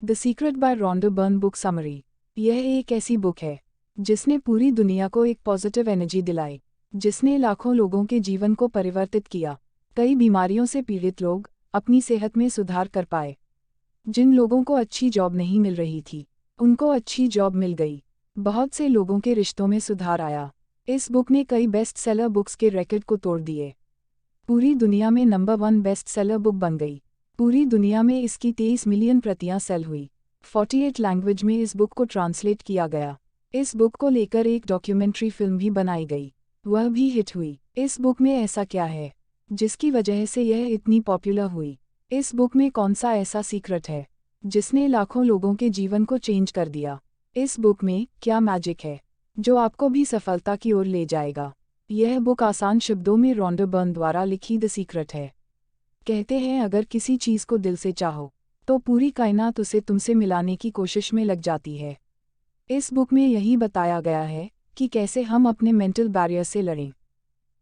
The secret by Rhonda Byrne book summary. यह एक ऐसी बुक है जिसने पूरी दुनिया को एक पॉजिटिव एनर्जी दिलाई, जिसने लाखों लोगों के जीवन को परिवर्तित किया। कई बीमारियों से पीड़ित लोग अपनी सेहत में सुधार कर पाए। जिन लोगों को अच्छी जॉब नहीं मिल रही थी, उनको अच्छी जॉब मिल गई। बहुत से लोगों के रिश्तों में सुधार आया। इस बुक ने कई बेस्ट सेलर बुक्स के रिकॉर्ड को तोड़ दिए। पूरी दुनिया में नंबर 1 बेस्ट सेलर बुक बन गई। पूरी दुनिया में इसकी 23 मिलियन प्रतियां सेल हुई। 48 लैंग्वेज में इस बुक को ट्रांसलेट किया गया। इस बुक को लेकर एक डॉक्यूमेंट्री फिल्म भी बनाई गई, वह भी हिट हुई। इस बुक में ऐसा क्या है जिसकी वजह से यह इतनी पॉपुलर हुई? इस बुक में कौन सा ऐसा सीक्रेट है जिसने लाखों लोगों के जीवन को चेंज कर दिया? इस बुक में क्या मैजिक है जो आपको भी सफलता की ओर ले जाएगा? यह बुक आसान शब्दों में रॉन्डा बर्न द्वारा लिखी द सीक्रेट है। कहते हैं अगर किसी चीज़ को दिल से चाहो तो पूरी कायनात उसे तुमसे मिलाने की कोशिश में लग जाती है। इस बुक में यही बताया गया है कि कैसे हम अपने मेंटल बैरियर से लड़ें।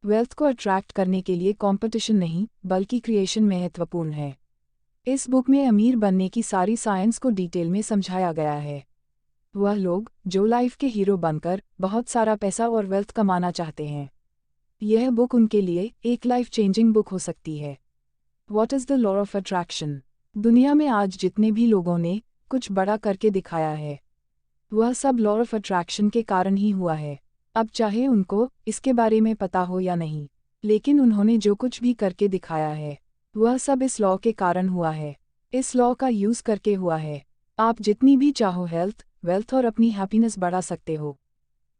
वेल्थ को अट्रैक्ट करने के लिए कंपटीशन नहीं बल्कि क्रिएशन महत्वपूर्ण है। इस बुक में अमीर बनने की सारी साइंस को डिटेल में समझाया गया है। वह लोग जो लाइफ के हीरो बनकर बहुत सारा पैसा और वेल्थ कमाना चाहते हैं, यह बुक उनके लिए एक लाइफ चेंजिंग बुक हो सकती है। What is the law of attraction? दुनिया में आज जितने भी लोगों ने कुछ बड़ा करके दिखाया है, वह सब लॉ ऑफ अट्रैक्शन के कारण ही हुआ है। अब चाहे उनको इसके बारे में पता हो या नहीं, लेकिन उन्होंने जो कुछ भी करके दिखाया है, वह सब इस लॉ के कारण हुआ है। इस लॉ का यूज़ करके हुआ है। आप जितनी भी चाहो हेल्थ, वेल्थ और अपनी हैप्पीनेस बढ़ा सकते हो।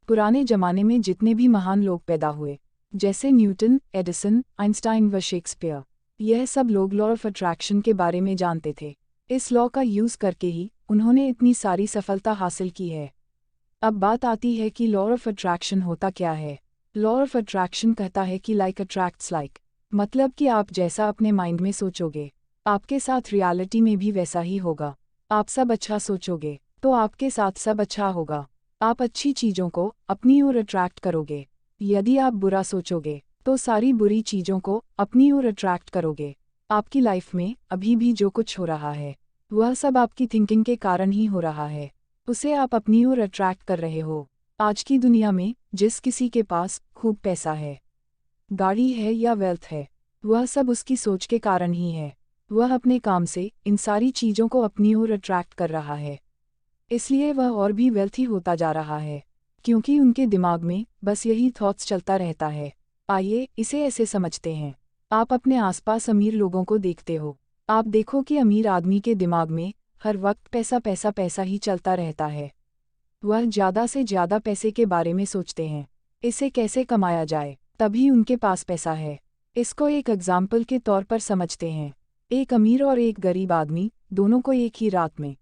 पुराने जमाने में जितने भी महान लोग पैदा हुए, जैसे न्यूटन, एडिसन, आइंस्टाइन व शेक्सपियर, यह सब लोग लॉ ऑफ अट्रैक्शन के बारे में जानते थे। इस लॉ का यूज़ करके ही उन्होंने इतनी सारी सफलता हासिल की है। अब बात आती है कि लॉ ऑफ अट्रैक्शन होता क्या है। लॉ ऑफ अट्रैक्शन कहता है कि लाइक अट्रैक्ट्स लाइक, मतलब कि आप जैसा अपने माइंड में सोचोगे, आपके साथ रियलिटी में भी वैसा ही होगा। आप सब अच्छा सोचोगे तो आपके साथ सब अच्छा होगा। आप अच्छी चीज़ों को अपनी ओर अट्रैक्ट करोगे। यदि आप बुरा सोचोगे तो सारी बुरी चीज़ों को अपनी ओर अट्रैक्ट करोगे। आपकी लाइफ में अभी भी जो कुछ हो रहा है, वह सब आपकी थिंकिंग के कारण ही हो रहा है। उसे आप अपनी ओर अट्रैक्ट कर रहे हो। आज की दुनिया में जिस किसी के पास खूब पैसा है, गाड़ी है या वेल्थ है, वह सब उसकी सोच के कारण ही है। वह अपने काम से इन सारी चीज़ों को अपनी ओर अट्रैक्ट कर रहा है, इसलिए वह और भी वेल्थी होता जा रहा है, क्योंकि उनके दिमाग में बस यही थॉट्स चलता रहता है। आइए इसे ऐसे समझते हैं। आप अपने आसपास अमीर लोगों को देखते हो। आप देखो कि अमीर आदमी के दिमाग में हर वक्त पैसा पैसा पैसा ही चलता रहता है। वह ज़्यादा से ज़्यादा पैसे के बारे में सोचते हैं, इसे कैसे कमाया जाए, तभी उनके पास पैसा है। इसको एक एग्जाम्पल के तौर पर समझते हैं। एक अमीर और एक गरीब आदमी, दोनों को एक ही रात में,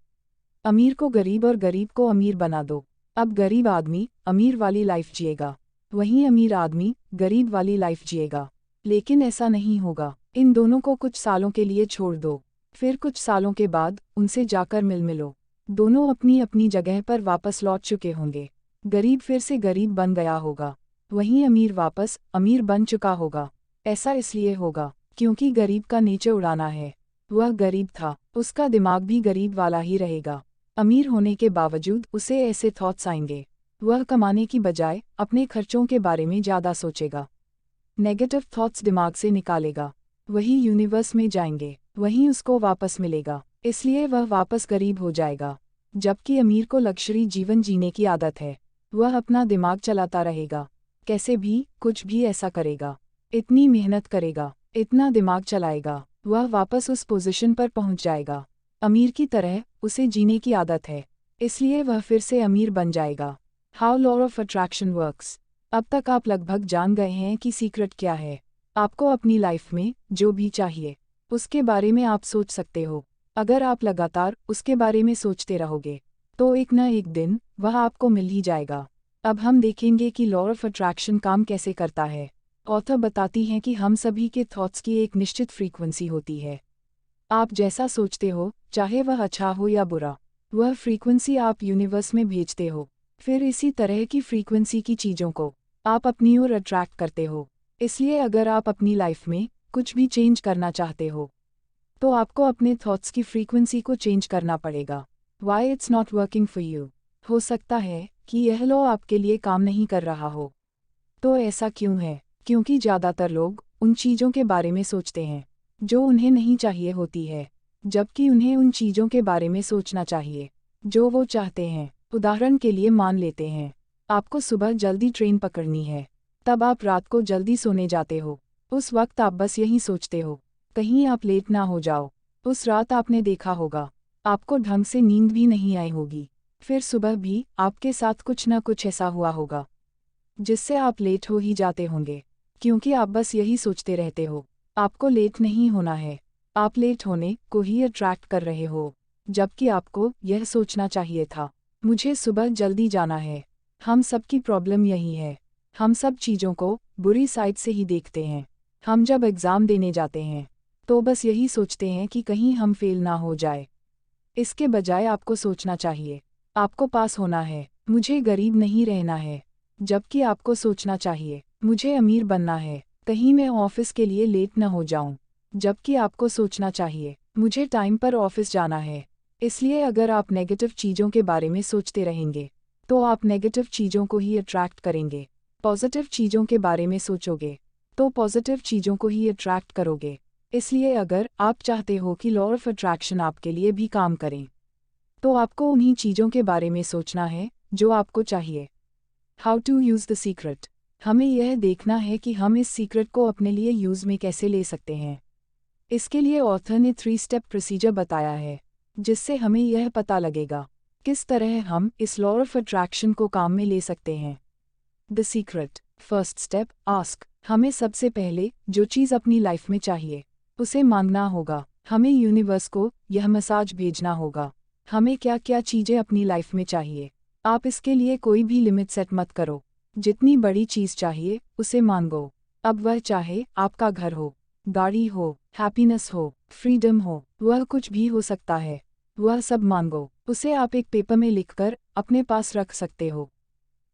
अमीर को गरीब और गरीब को अमीर बना दो। अब गरीब आदमी अमीर वाली लाइफ जिएगा, वहीं अमीर आदमी गरीब वाली लाइफ जिएगा। लेकिन ऐसा नहीं होगा। इन दोनों को कुछ सालों के लिए छोड़ दो, फिर कुछ सालों के बाद उनसे जाकर मिलो। दोनों अपनी अपनी जगह पर वापस लौट चुके होंगे। गरीब फिर से गरीब बन गया होगा, वहीं अमीर वापस अमीर बन चुका होगा। ऐसा इसलिए होगा क्योंकि गरीब का नीचे उड़ाना है। वह गरीब था, उसका दिमाग भी गरीब वाला ही रहेगा। अमीर होने के बावजूद उसे ऐसे थॉट्स आएंगे। वह कमाने की बजाय अपने खर्चों के बारे में ज़्यादा सोचेगा। नेगेटिव थॉट्स दिमाग से निकालेगा, वही यूनिवर्स में जाएंगे, वहीं उसको वापस मिलेगा। इसलिए वह वापस गरीब हो जाएगा। जबकि अमीर को लग्जरी जीवन जीने की आदत है, वह अपना दिमाग चलाता रहेगा, कैसे भी कुछ भी ऐसा करेगा, इतनी मेहनत करेगा, इतना दिमाग चलाएगा, वह वापस उस पोजीशन पर पहुंच जाएगा। अमीर की तरह उसे जीने की आदत है, इसलिए वह फिर से अमीर बन जाएगा। How law of attraction works. अब तक आप लगभग जान गए हैं कि सीक्रेट क्या है। आपको अपनी लाइफ में जो भी चाहिए उसके बारे में आप सोच सकते हो। अगर आप लगातार उसके बारे में सोचते रहोगे तो एक न एक दिन वह आपको मिल ही जाएगा। अब हम देखेंगे कि लॉ ऑफ अट्रैक्शन काम कैसे करता है। ऑथर बताती हैं कि हम सभी के थॉट्स की एक निश्चित फ्रीक्वेंसी होती है। आप जैसा सोचते हो, चाहे वह अच्छा हो या बुरा, वह फ्रीक्वेंसी आप यूनिवर्स में भेजते हो। फिर इसी तरह की फ्रीक्वेंसी की चीज़ों को आप अपनी ओर अट्रैक्ट करते हो। इसलिए अगर आप अपनी लाइफ में कुछ भी चेंज करना चाहते हो, तो आपको अपने थॉट्स की फ्रीक्वेंसी को चेंज करना पड़ेगा। Why it's not working for you. हो सकता है कि यह लॉ आपके लिए काम नहीं कर रहा हो। तो ऐसा क्यों है? क्योंकि ज़्यादातर लोग उन चीज़ों के बारे में सोचते हैं जो उन्हें नहीं चाहिए होती है, जबकि उन्हें उन चीज़ों के बारे में सोचना चाहिए जो वो चाहते हैं। उदाहरण के लिए मान लेते हैं आपको सुबह जल्दी ट्रेन पकड़नी है, तब आप रात को जल्दी सोने जाते हो। उस वक्त आप बस यही सोचते हो कहीं आप लेट ना हो जाओ। उस रात आपने देखा होगा आपको ढंग से नींद भी नहीं आई होगी, फिर सुबह भी आपके साथ कुछ न कुछ ऐसा हुआ होगा जिससे आप लेट हो ही जाते होंगे, क्योंकि आप बस यही सोचते रहते हो आपको लेट नहीं होना है। आप लेट होने को ही अट्रैक्ट कर रहे हो, जबकि आपको यह सोचना चाहिए था मुझे सुबह जल्दी जाना है। हम सबकी प्रॉब्लम यही है, हम सब चीज़ों को बुरी साइड से ही देखते हैं। हम जब एग्ज़ाम देने जाते हैं तो बस यही सोचते हैं कि कहीं हम फेल ना हो जाए। इसके बजाय आपको सोचना चाहिए आपको पास होना है, मुझे गरीब नहीं रहना है। जबकि आपको सोचना चाहिए मुझे अमीर बनना है, कहीं मैं ऑफिस के लिए लेट न हो जाऊं। जबकि आपको सोचना चाहिए मुझे टाइम पर ऑफिस जाना है। इसलिए अगर आप नेगेटिव चीज़ों के बारे में सोचते रहेंगे तो आप नेगेटिव चीज़ों को ही अट्रैक्ट करेंगे। पॉजिटिव चीज़ों के बारे में सोचोगे तो पॉजिटिव चीज़ों को ही अट्रैक्ट करोगे। इसलिए अगर आप चाहते हो कि लॉ ऑफ अट्रैक्शन आपके लिए भी काम करें तो आपको उन्हीं चीज़ों के बारे में सोचना है जो आपको चाहिए। How to use the secret. हमें यह देखना है कि हम इस सीक्रेट को अपने लिए यूज़ में कैसे ले सकते हैं। इसके लिए ऑथर ने 3 स्टेप प्रोसीजर बताया है, जिससे हमें यह पता लगेगा किस तरह हम इस लॉ ऑफ अट्रैक्शन को काम में ले सकते हैं। The secret. First step, ask. हमें सबसे पहले जो चीज़ अपनी लाइफ में चाहिए उसे मांगना होगा। हमें यूनिवर्स को यह मैसेज भेजना होगा हमें क्या क्या चीज़ें अपनी लाइफ में चाहिए। आप इसके लिए कोई भी लिमिट सेट मत करो, जितनी बड़ी चीज़ चाहिए उसे मांगो। अब वह चाहे आपका घर हो, गाड़ी हो, हैप्पीनेस हो, फ्रीडम हो, वह कुछ भी हो सकता है। वह सब मांगो, उसे आप एक पेपर में लिखकर अपने पास रख सकते हो।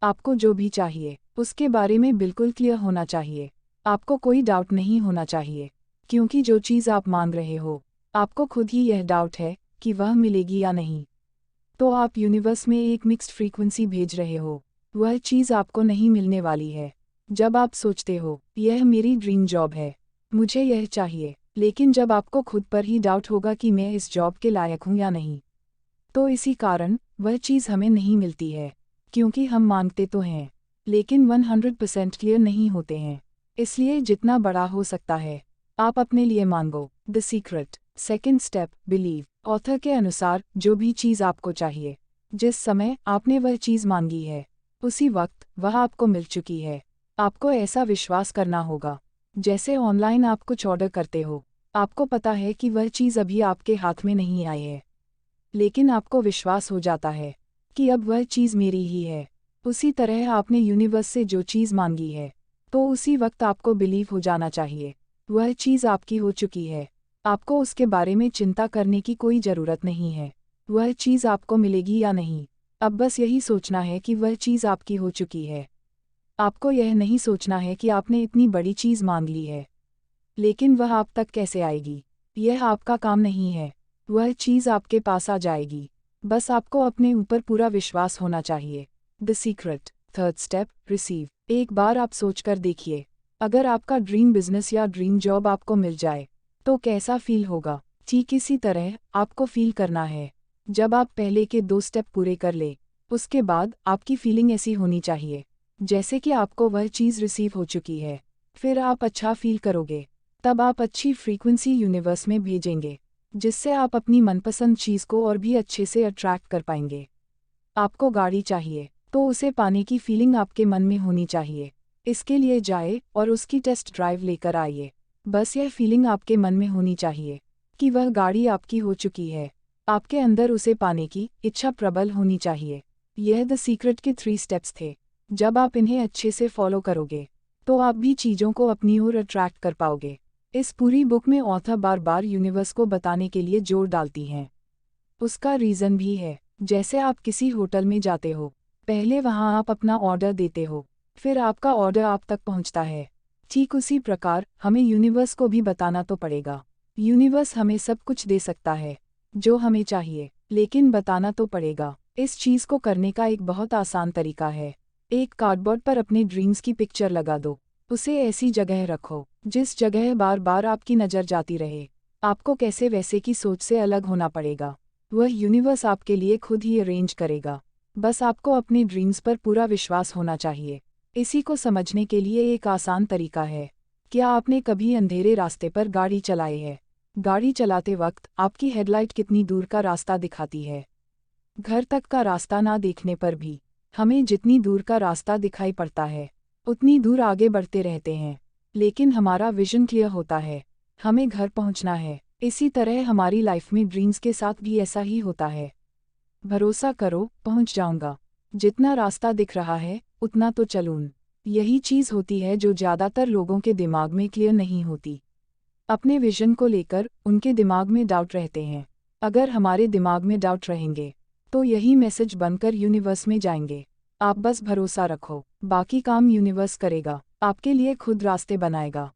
आपको जो भी चाहिए उसके बारे में बिल्कुल क्लियर होना चाहिए, आपको कोई डाउट नहीं होना चाहिए, क्योंकि जो चीज़ आप मांग रहे हो आपको खुद ही यह डाउट है कि वह मिलेगी या नहीं। तो आप यूनिवर्स में एक मिक्स्ड फ्रीक्वेंसी भेज रहे हो, वह चीज़ आपको नहीं मिलने वाली है। जब आप सोचते हो यह मेरी ड्रीम जॉब है, मुझे यह चाहिए, लेकिन जब आपको खुद पर ही डाउट होगा कि मैं इस जॉब के लायक हूँ या नहीं, तो इसी कारण वह चीज़ हमें नहीं मिलती है, क्योंकि हम मांगते तो हैं लेकिन 100% क्लियर नहीं होते हैं। इसलिए जितना बड़ा हो सकता है आप अपने लिए मांगो। The secret. Second step, believe. Author के अनुसार जो भी चीज़ आपको चाहिए, जिस समय आपने वह चीज़ मांगी है उसी वक्त वह आपको मिल चुकी है। आपको ऐसा विश्वास करना होगा जैसे ऑनलाइन आप कुछ ऑर्डर करते हो, आपको पता है कि वह चीज़ अभी आपके हाथ में नहीं आई है, लेकिन आपको विश्वास हो जाता है कि अब वह चीज़ मेरी ही है। उसी तरह आपने यूनिवर्स से जो चीज़ मांगी है तो उसी वक्त आपको बिलीव हो जाना चाहिए वह चीज़ आपकी हो चुकी है। आपको उसके बारे में चिंता करने की कोई ज़रूरत नहीं है वह चीज़ आपको मिलेगी या नहीं। अब बस यही सोचना है कि वह चीज़ आपकी हो चुकी है। आपको यह नहीं सोचना है कि आपने इतनी बड़ी चीज़ मांग ली है, लेकिन वह आप तक कैसे आएगी, यह आपका काम नहीं है। वह चीज़ आपके पास आ जाएगी, बस आपको अपने ऊपर पूरा विश्वास होना चाहिए। The secret. Third step, receive. एक बार आप सोचकर देखिए, अगर आपका ड्रीम बिजनेस या ड्रीम जॉब आपको मिल जाए तो कैसा फील होगा। ठीक इसी तरह आपको फील करना है जब आप पहले के 2 स्टेप पूरे कर ले, उसके बाद आपकी फीलिंग ऐसी होनी चाहिए जैसे कि आपको वह चीज़ रिसीव हो चुकी है। फिर आप अच्छा फील करोगे, तब आप अच्छी फ्रीक्वेंसी यूनिवर्स में भेजेंगे, जिससे आप अपनी मनपसंद चीज़ को और भी अच्छे से अट्रैक्ट कर पाएंगे। आपको गाड़ी चाहिए तो उसे पाने की फीलिंग आपके मन में होनी चाहिए। इसके लिए जाए और उसकी टेस्ट ड्राइव लेकर आइए। बस यह फीलिंग आपके मन में होनी चाहिए कि वह गाड़ी आपकी हो चुकी है। आपके अंदर उसे पाने की इच्छा प्रबल होनी चाहिए। यह द सीक्रेट के 3 स्टेप्स थे। जब आप इन्हें अच्छे से फॉलो करोगे तो आप भी चीज़ों को अपनी ओर अट्रैक्ट कर पाओगे। इस पूरी बुक में ऑथर बार बार यूनिवर्स को बताने के लिए जोर डालती हैं। उसका रीज़न भी है, जैसे आप किसी होटल में जाते हो, पहले वहाँ आप अपना ऑर्डर देते हो, फिर आपका ऑर्डर आप तक पहुँचता है। ठीक उसी प्रकार हमें यूनिवर्स को भी बताना तो पड़ेगा। यूनिवर्स हमें सब कुछ दे सकता है, जो हमें चाहिए, लेकिन बताना तो पड़ेगा। इस चीज़ को करने का एक बहुत आसान तरीका है। एक कार्डबोर्ड पर अपने ड्रीम्स की पिक्चर लगा दो। उसे ऐसी जगह रखो जिस जगह बार बार आपकी नज़र जाती रहे। आपको कैसे वैसे की सोच से अलग होना पड़ेगा। वह यूनिवर्स आपके लिए खुद ही अरेंज करेगा। बस आपको अपने ड्रीम्स पर पूरा विश्वास होना चाहिए। इसी को समझने के लिए एक आसान तरीका है। क्या आपने कभी अंधेरे रास्ते पर गाड़ी चलाई है? गाड़ी चलाते वक्त आपकी हेडलाइट कितनी दूर का रास्ता दिखाती है? घर तक का रास्ता ना देखने पर भी हमें जितनी दूर का रास्ता दिखाई पड़ता है, उतनी दूर आगे बढ़ते रहते हैं। लेकिन हमारा विजन क्लियर होता है, हमें घर पहुंचना है। इसी तरह हमारी लाइफ में ड्रीम्स के साथ भी ऐसा ही होता है। भरोसा करो, पहुंच जाऊंगा। जितना रास्ता दिख रहा है, उतना तो चलूं। यही चीज़ होती है जो ज़्यादातर लोगों के दिमाग में क्लियर नहीं होती। अपने विजन को लेकर उनके दिमाग में डाउट रहते हैं। अगर हमारे दिमाग में डाउट रहेंगे, तो यही मैसेज बनकर यूनिवर्स में जाएंगे। आप बस भरोसा रखो, बाकी काम यूनिवर्स करेगा, आपके लिए खुद रास्ते बनाएगा।